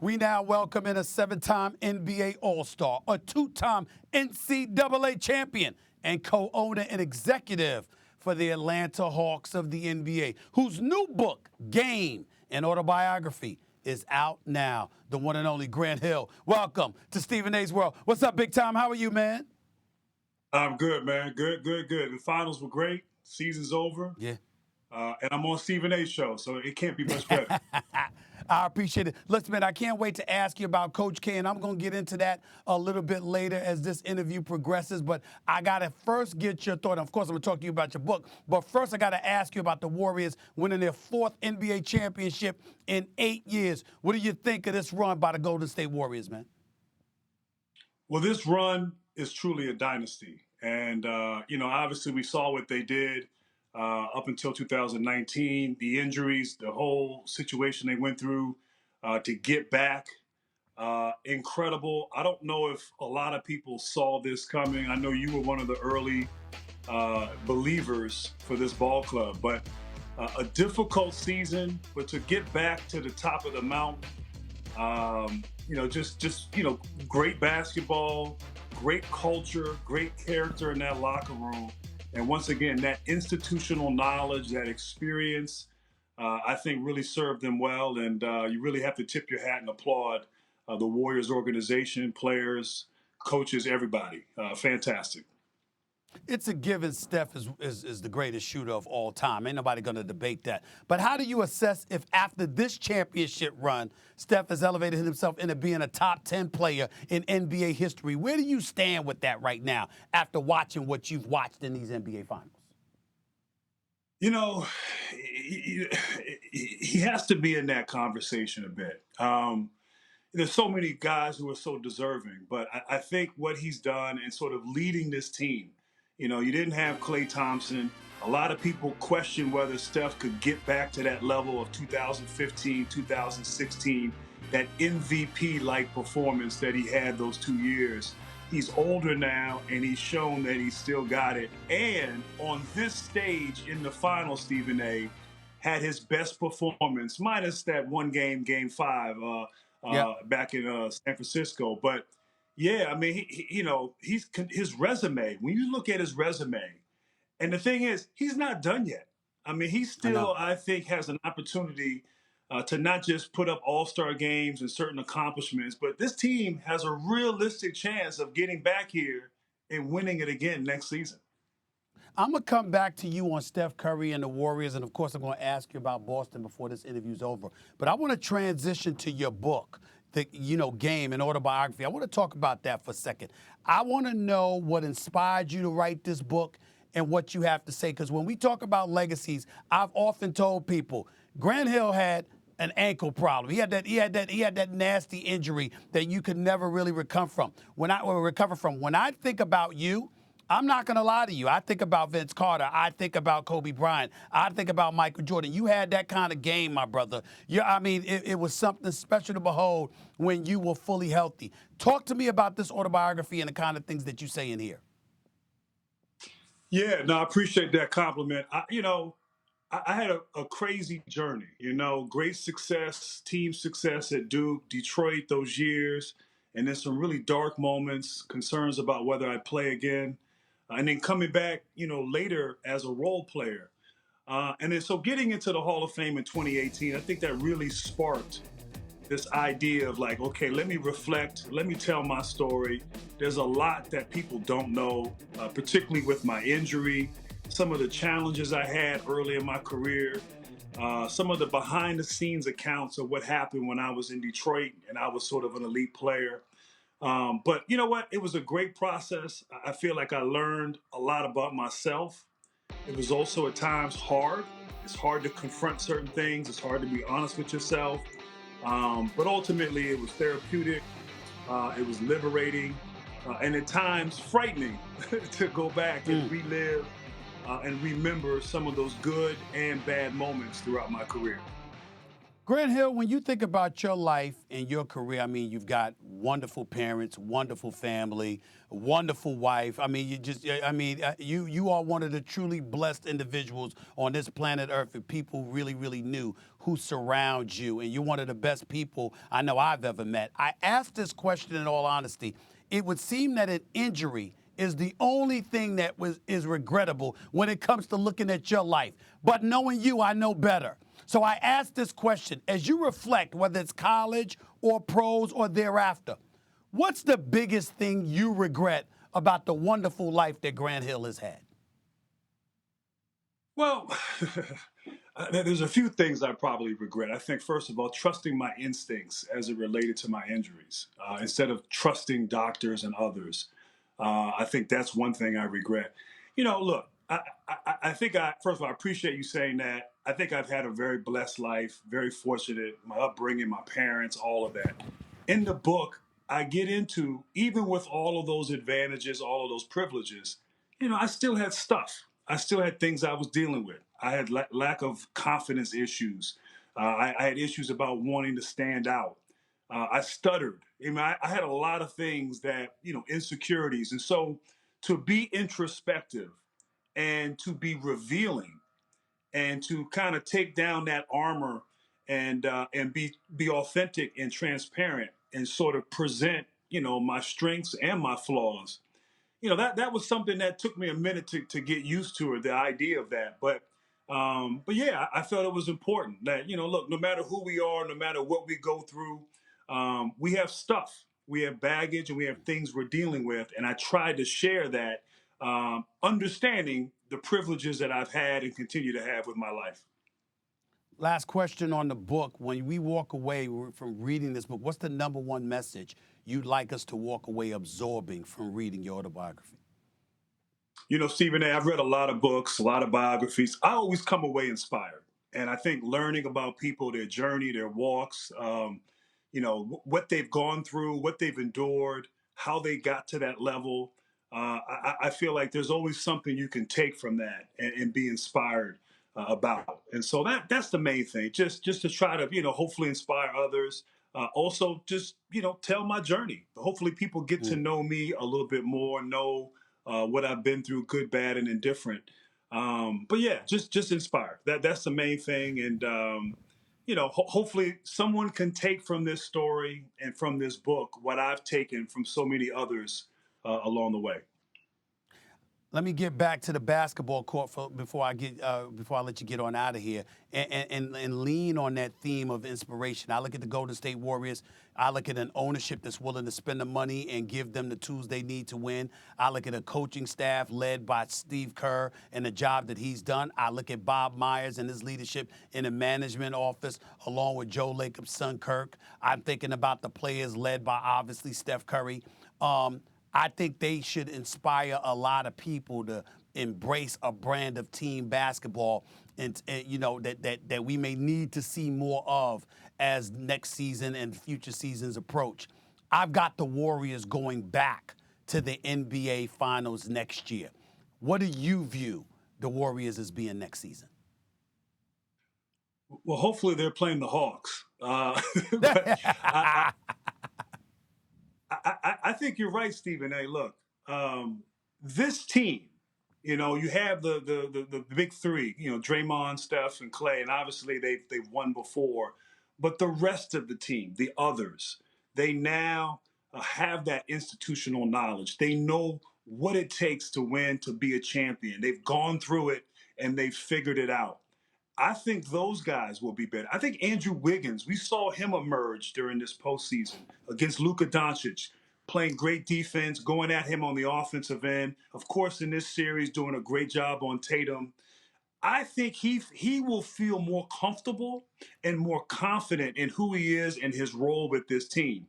We now welcome in a 7-time NBA All-Star, a 2-time NCAA champion, and co-owner and executive for the Atlanta Hawks of the NBA, whose new book, Game, an autobiography, is out now. The one and only Grant Hill. Welcome to Stephen A's World. What's up, big time? How are you, man? I'm good, man. Good. The finals were great. Season's over. Yeah. And I'm on Stephen A's show, so it can't be much better. I appreciate it. Listen, man, I can't wait to ask you about Coach K, and I'm going to get into that a little bit later as this interview progresses. But I got to first get your thought. Of course, I'm going to talk to you about your book. But first, I got to ask you about the Warriors winning their 4th NBA championship in 8 years. What do you think of this run by the Golden State Warriors, man? Well, this run is truly a dynasty. And, obviously we saw what they did up until 2019, the injuries, the whole situation they went through to get back. Incredible. I don't know if a lot of people saw this coming. I know you were one of the early believers for this ball club, but a difficult season, but to get back to the top of the mountain, great basketball, great culture, great character in that locker room. And once again, that institutional knowledge, that experience, I think really served them well. And you really have to tip your hat and applaud the Warriors organization, players, coaches, everybody. Fantastic. It's a given Steph is the greatest shooter of all time. Ain't nobody going to debate that. But how do you assess if after this championship run, Steph has elevated himself into being a top 10 player in NBA history? Where do you stand with that right now after watching what you've watched in these NBA finals? You know, he has to be in that conversation a bit. There's so many guys who are so deserving, but I think what he's done in sort of leading this team, you didn't have Klay Thompson. A lot of people question whether Steph could get back to that level of 2015, 2016, that MVP-like performance that he had those 2 years. He's older now, and he's shown that he's still got it. And on this stage in the final, Stephen A. had his best performance, minus that one game, Game 5, back in San Francisco. But yeah, I mean, he's his resume. When you look at his resume, and the thing is, he's not done yet. I mean, he still, I think, has an opportunity to not just put up all-star games and certain accomplishments, but this team has a realistic chance of getting back here and winning it again next season. I'm going to come back to you on Steph Curry and the Warriors, and of course I'm going to ask you about Boston before this interview's over. But I want to transition to your book, the Game, an autobiography. I want to talk about that for a second. I want to know what inspired you to write this book and what you have to say, because when we talk about legacies, I've often told people Grant Hill had an ankle problem. He had that nasty injury that you could never really recover from. When I think about you, I'm not going to lie to you. I think about Vince Carter. I think about Kobe Bryant. I think about Michael Jordan. You had that kind of game, my brother. It was something special to behold when you were fully healthy. Talk to me about this autobiography and the kind of things that you say in here. Yeah, no, I appreciate that compliment. I had a crazy journey, great success, team success at Duke, Detroit those years, and then some really dark moments, concerns about whether I'd play again. And then coming back, later as a role player. And then so getting into the Hall of Fame in 2018, I think that really sparked this idea of like, okay, let me reflect, let me tell my story. There's a lot that people don't know, particularly with my injury, some of the challenges I had early in my career, some of the behind the scenes accounts of what happened when I was in Detroit and I was sort of an elite player. But you know what? It was a great process. I feel like I learned a lot about myself. It was also at times hard. It's hard to confront certain things. It's hard to be honest with yourself. But ultimately, it was therapeutic. It was liberating, and at times frightening to go back and relive and remember some of those good and bad moments throughout my career. Grant Hill, when you think about your life and your career, I mean, you've got wonderful parents, wonderful family, wonderful wife. I mean, you are one of the truly blessed individuals on this planet Earth, and people really, really knew who surround you, and you're one of the best people I know I've ever met. I asked this question in all honesty. It would seem that an injury is the only thing that is regrettable when it comes to looking at your life. But knowing you, I know better. So I ask this question as you reflect, whether it's college or pros or thereafter, what's the biggest thing you regret about the wonderful life that Grant Hill has had? Well, there's a few things I probably regret. I think, first of all, trusting my instincts as it related to my injuries instead of trusting doctors and others. I think that's one thing I regret. Look, I think first of all, I appreciate you saying that. I think I've had a very blessed life, very fortunate, my upbringing, my parents, all of that. In the book, I get into, even with all of those advantages, all of those privileges, I still had stuff. I still had things I was dealing with. I had lack of confidence issues. I had issues about wanting to stand out. I stuttered. I had a lot of things that, insecurities. And so to be introspective and to be revealing and to kind of take down that armor and be authentic and transparent and sort of present, my strengths and my flaws, that was something that took me a minute to get used to, or the idea of that. But yeah, I felt it was important that, look, no matter who we are, no matter what we go through, we have stuff, we have baggage, and we have things we're dealing with. And I tried to share that, understanding the privileges that I've had and continue to have with my life. Last question on the book. When we walk away from reading this book, what's the number one message you'd like us to walk away absorbing from reading your autobiography? Stephen A., I've read a lot of books, a lot of biographies. I always come away inspired. And I think learning about people, their journey, their walks, what they've gone through, what they've endured, how they got to that level. I feel like there's always something you can take from that and be inspired about. And so that's the main thing, just to try to, hopefully inspire others. Also, just, tell my journey. Hopefully people get to know me a little bit more, know what I've been through, good, bad, and indifferent. But yeah, just inspire. That's the main thing, and hopefully someone can take from this story and from this book what I've taken from so many others along the way. Let me get back to the basketball court before I let you get on out of here, and lean on that theme of inspiration. I look at the Golden State Warriors. I look at an ownership that's willing to spend the money and give them the tools they need to win. I look at a coaching staff led by Steve Kerr and the job that he's done. I look at Bob Myers and his leadership in the management office, along with Joe Lacob's son Kirk. I'm thinking about the players led by obviously Steph Curry. I think they should inspire a lot of people to embrace a brand of team basketball, and that we may need to see more of as next season and future seasons approach. I've got the Warriors going back to the NBA Finals next year. What do you view the Warriors as being next season? Well, hopefully they're playing the Hawks. But I think you're right, Stephen. Hey, look, this team, you have the big three, Draymond, Steph, and Clay, and obviously they've won before, but the rest of the team, the others, they now have that institutional knowledge. They know what it takes to win, to be a champion. They've gone through it and they've figured it out. I think those guys will be better. I think Andrew Wiggins, we saw him emerge during this postseason against Luka Doncic, playing great defense, going at him on the offensive end. Of course, in this series, doing a great job on Tatum. I think he will feel more comfortable and more confident in who he is and his role with this team.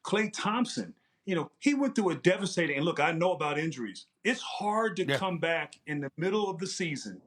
Klay Thompson, he went through a devastating, and look, I know about injuries. It's hard to Yeah. come back in the middle of the season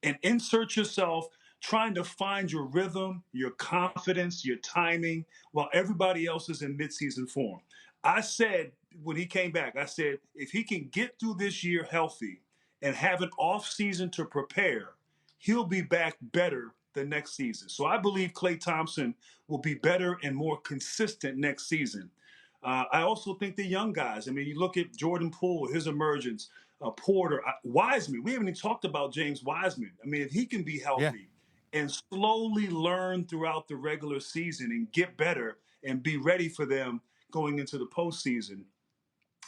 and insert yourself, trying to find your rhythm, your confidence, your timing, while everybody else is in midseason form. I said when he came back, I said, if he can get through this year healthy and have an off season to prepare, he'll be back better the next season. So I believe Klay Thompson will be better and more consistent next season. I also think the young guys. I mean, you look at Jordan Poole, his emergence, Porter, Wiseman. We haven't even talked about James Wiseman. I mean, if he can be Yeah. healthy and slowly learn throughout the regular season and get better and be ready for them going into the postseason,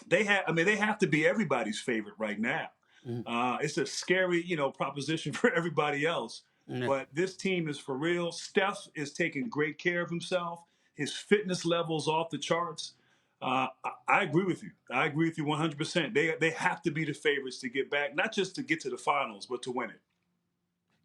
they have to be everybody's favorite right now. Mhm. It's a scary, proposition for everybody else. Yeah. But this team is for real. Steph is taking great care of himself. His fitness levels off the charts. I agree with you. I agree with you 100%. They have to be the favorites to get back, not just to get to the finals, but to win it.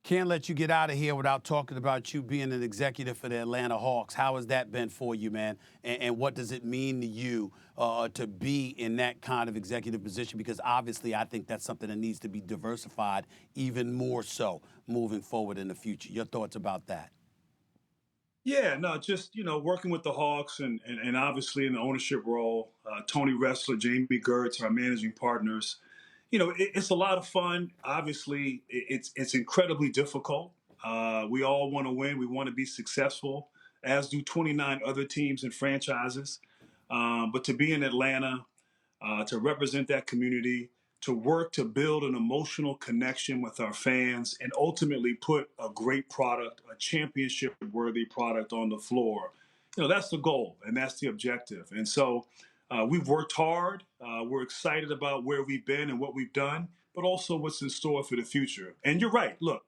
Can't let you get out of here without talking about you being an executive for the Atlanta Hawks. How has that been for you, man? And what does it mean to you to be in that kind of executive position? Because obviously, I think that's something that needs to be diversified even more so moving forward in the future. Your thoughts about that? Yeah, no, just working with the Hawks and obviously in the ownership role, Tony Ressler, Jamie Gertz, our managing partners. It's a lot of fun. Obviously, it's incredibly difficult. We all want to win. We want to be successful, as do 29 other teams and franchises. But to be in Atlanta, to represent that community, to work to build an emotional connection with our fans, and ultimately put a great product, a championship worthy product on the floor. That's the goal and that's the objective. And so we've worked hard. We're excited about where we've been and what we've done, but also what's in store for the future. And you're right. Look,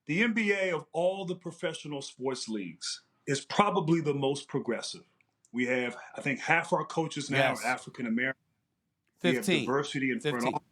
the NBA of all the professional sports leagues is probably the most progressive. We have, I think, half our coaches now are Yes. African American. We have 15. diversity in front 15. office.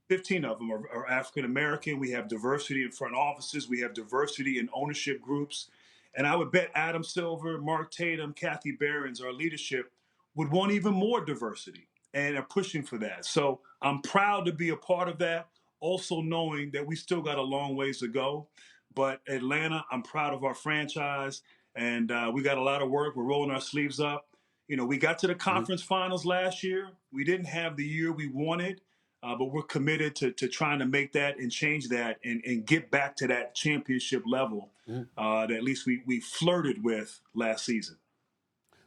15 of them are African American. We have diversity in front offices. We have diversity in ownership groups. And I would bet Adam Silver, Mark Tatum, Kathy Behrens, our leadership, would want even more diversity and are pushing for that. So I'm proud to be a part of that, also knowing that we still got a long ways to go. But Atlanta, I'm proud of our franchise, and we got a lot of work. We're rolling our sleeves up. We got to the Mhm. conference finals last year. We didn't have the year we wanted, but we're committed to trying to make that and change that and get back to that championship level Mhm. that at least we flirted with last season.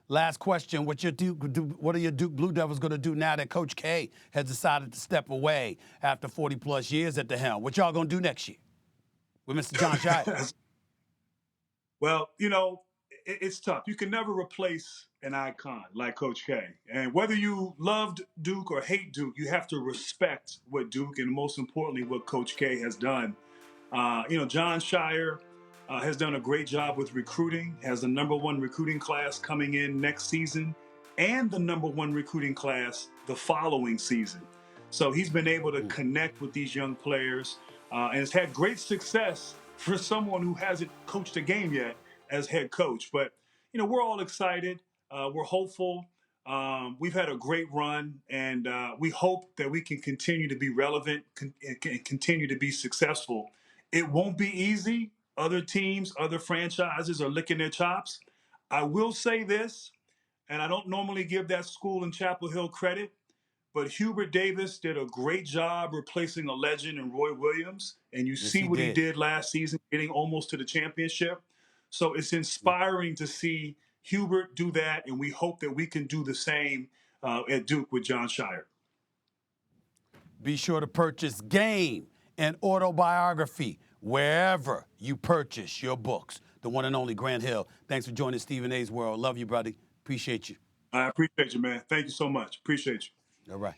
Last question. What are your Duke Blue Devils going to do now that Coach K has decided to step away after 40 plus years at the helm? What y'all going to do next year with Mr. John Shire? Well, it's tough. You can never replace an icon like Coach K. And whether you loved Duke or hate Duke, you have to respect what Duke and most importantly what Coach K has done. John Shire has done a great job with recruiting, has the #1 recruiting class coming in next season and the #1 recruiting class the following season. So he's been able to connect with these young players and has had great success for someone who hasn't coached a game yet as head coach. But, we're all excited. We're hopeful. We've had a great run, and we hope that we can continue to be relevant and continue to be successful. It won't be easy. Other teams, other franchises are licking their chops. I will say this, and I don't normally give that school in Chapel Hill credit, but Hubert Davis did a great job replacing a legend in Roy Williams. And you Yes, see he what he did. did last season, getting almost to the championship. So it's inspiring to see Hubert do that. And we hope that we can do the same at Duke with John Shire. Be sure to purchase Game and Autobiography wherever you purchase your books. The one and only Grant Hill. Thanks for joining Stephen A's World. Love you, buddy. Appreciate you. I appreciate you, man. Thank you so much. Appreciate you. All right.